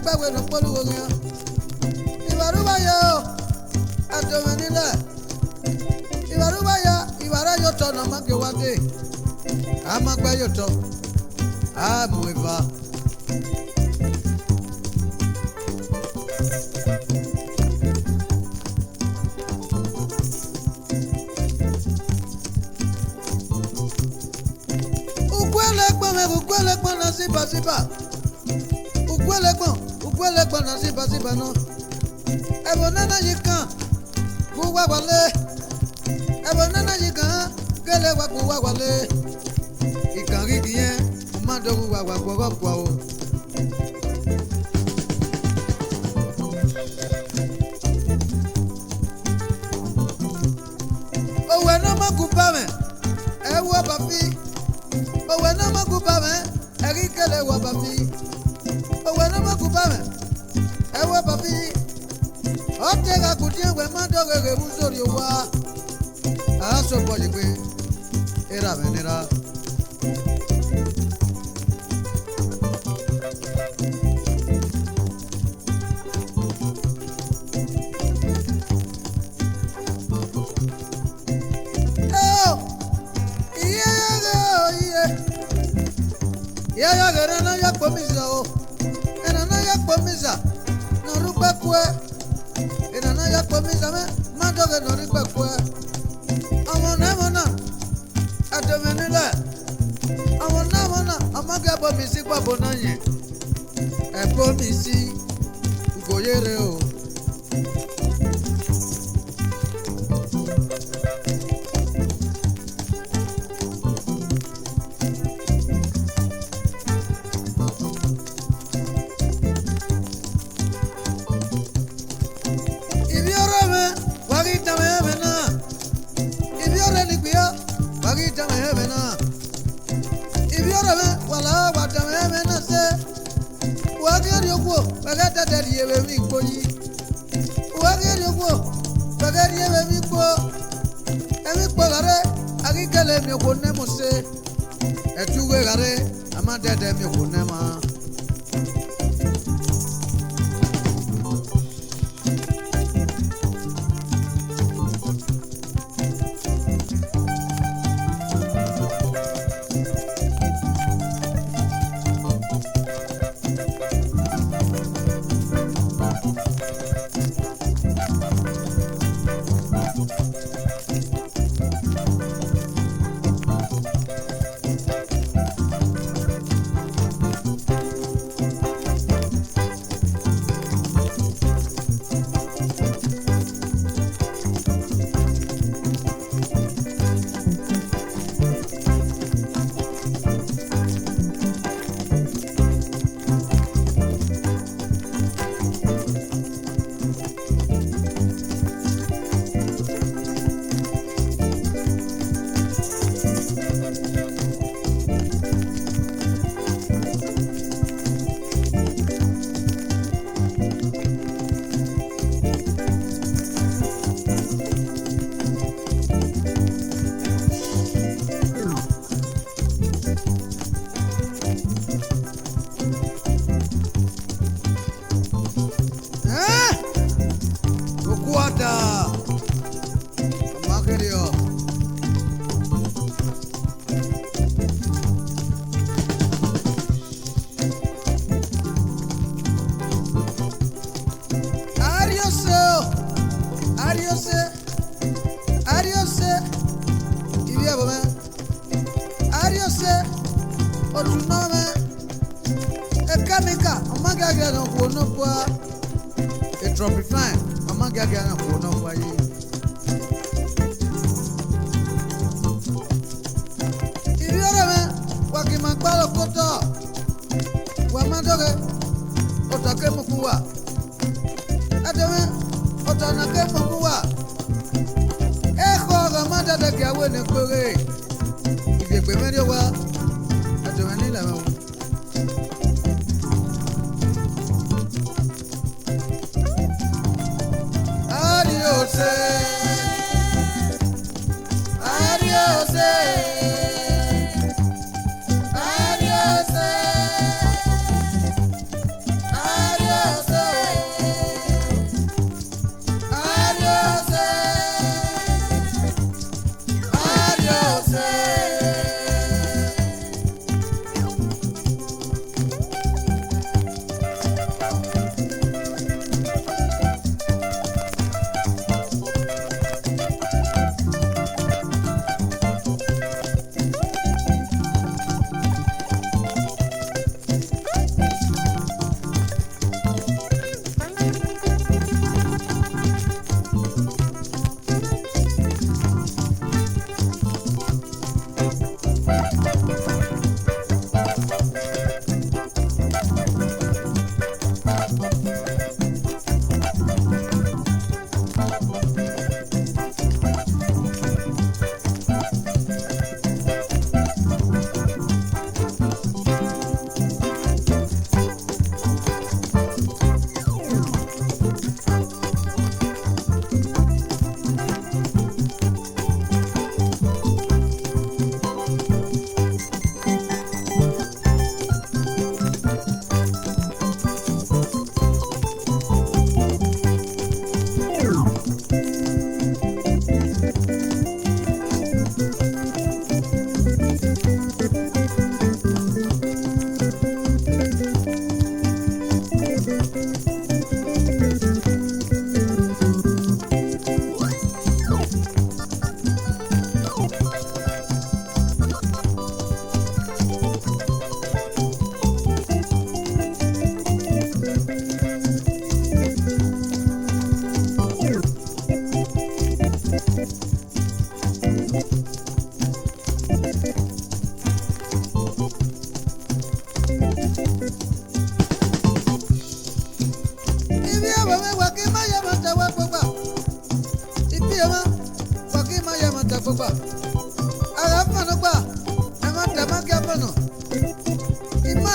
pa bueno polu gonya. Ibaruba yo. Adomenile. Ibaruba ya, ibara yo to no make wate. Ama gba yo to. Mueva. Ukwele na sipa sipa. Ukwele na sipa sipa no. Ebonana yikan. Kuwa wale. Ebonana yikan. Kele wa kuwa wale. Ikan rigiyen. Umando kuwa wa kwa o. Owe no makupa me. Ewa papi. Owe no makupa me. Erikele wa papi. Owe no makupa me. Ewa papi. Otega kutie we mando gege musori wa. Aso pojigbe. Era venera. Ya gara na ya pomisa o. Ena na ya pomisa. No rupa kwe. Ena na ya pomisa me. Mando ke no rupa kwe. Amona. Adomenile. Amona. Amaga pomisi kwa bonanye. E pomisi. Ugoyere o. Airiose, Iria Bome, Airiose, Otunome, Ekamika, Amagaga no Kuonopua, a Tropifine, Amagaga no Kuonopua. Iria Wakimakbalo Koto, Wamadoge, Otakemukua, Adame, Otanakemukua. Mada da gawe ne kore ibe pe merio wa adomani la mo Airiose Airiose Airiose Airiose Ibi aba me wa ki ma ya ma ta wa gbogba. Ibi aba wa ki ma ya ma ta gbogba. Ara fanu gba. E ma ta ma ki fanu. Ima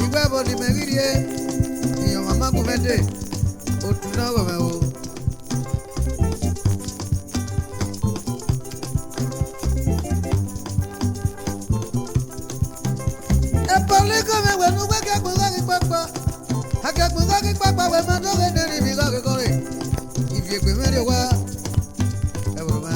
igba bo ni me ri e. Iyo mama ku me de. O tu na wo me o. E pole ko me we nu gbe ke gbogbo ki papa. Akagbogbo ki papa we ma do ge ni mi ga ke kore. Ifi egbe me re wa. E wo ma.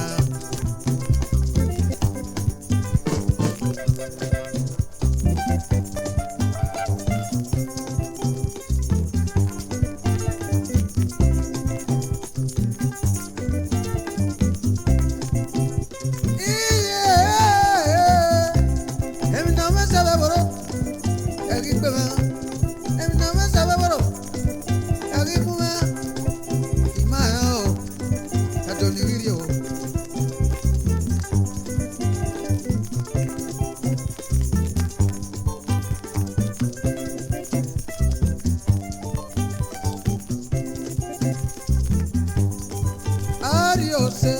Airiose,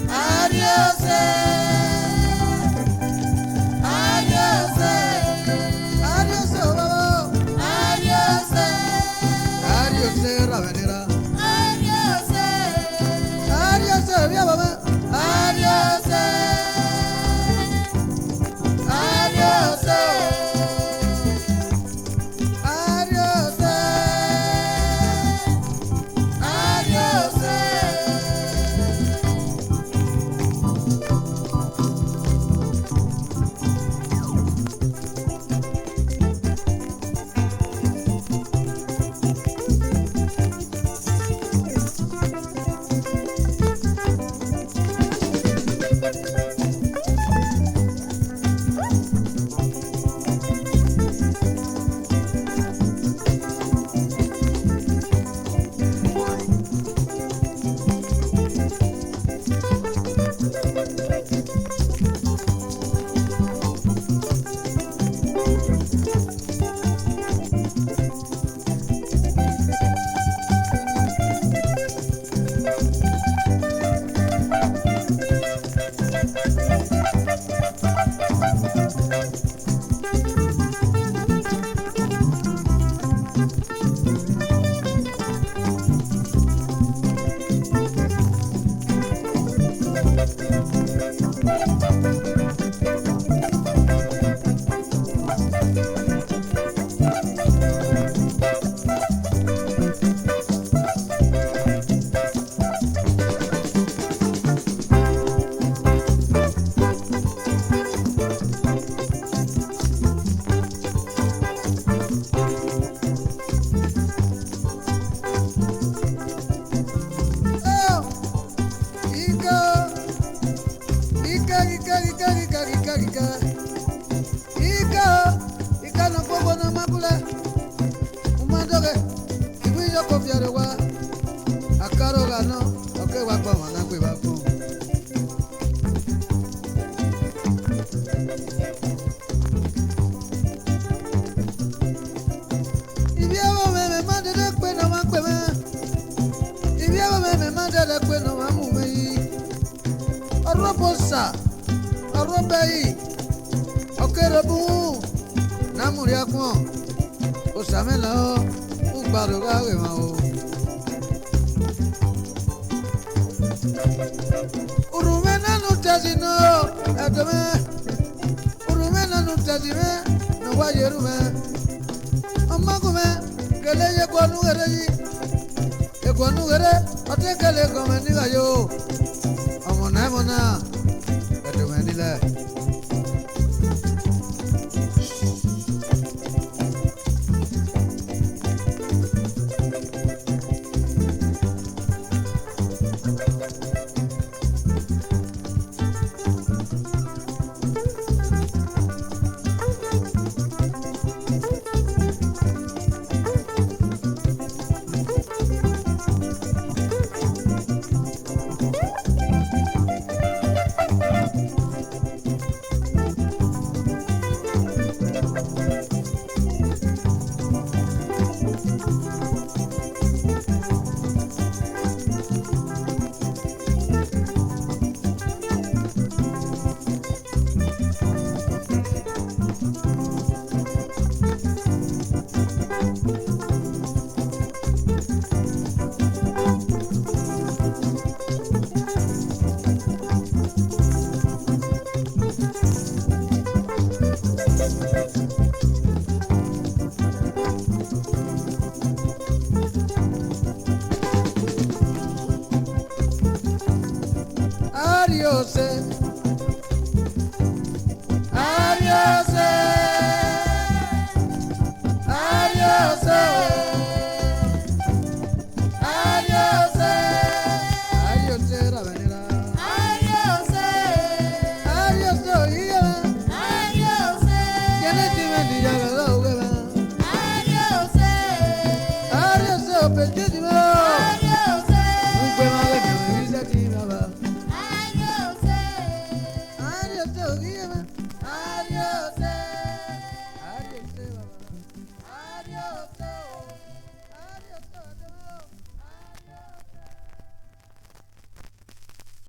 Airiose, Airiose, Airiose, Airiose, Airiose, Ravenera, Airiose, Airiose, via baba, Airiose, Airiose, Airiose. Arobei, okerebu, namuri akun, osamela, ugbaro gawe ma o. Urume nanu tazino, adome. Urume nanu tazime, no wayerume. Amagume, kele ye kwanu gere yi. Ye kwanu gere, ate kele kome ni gayo. Amona mona. Manila. Airiose, Airiose, Airiose, Airiose, Airiose la venera. Airiose, Airiose oiga. Airiose, tiene timendilla que la uga. Airiose, Airiose opetísimo. Airiose, un poema que me dice aquí nada. Airiose, Airiose oiga.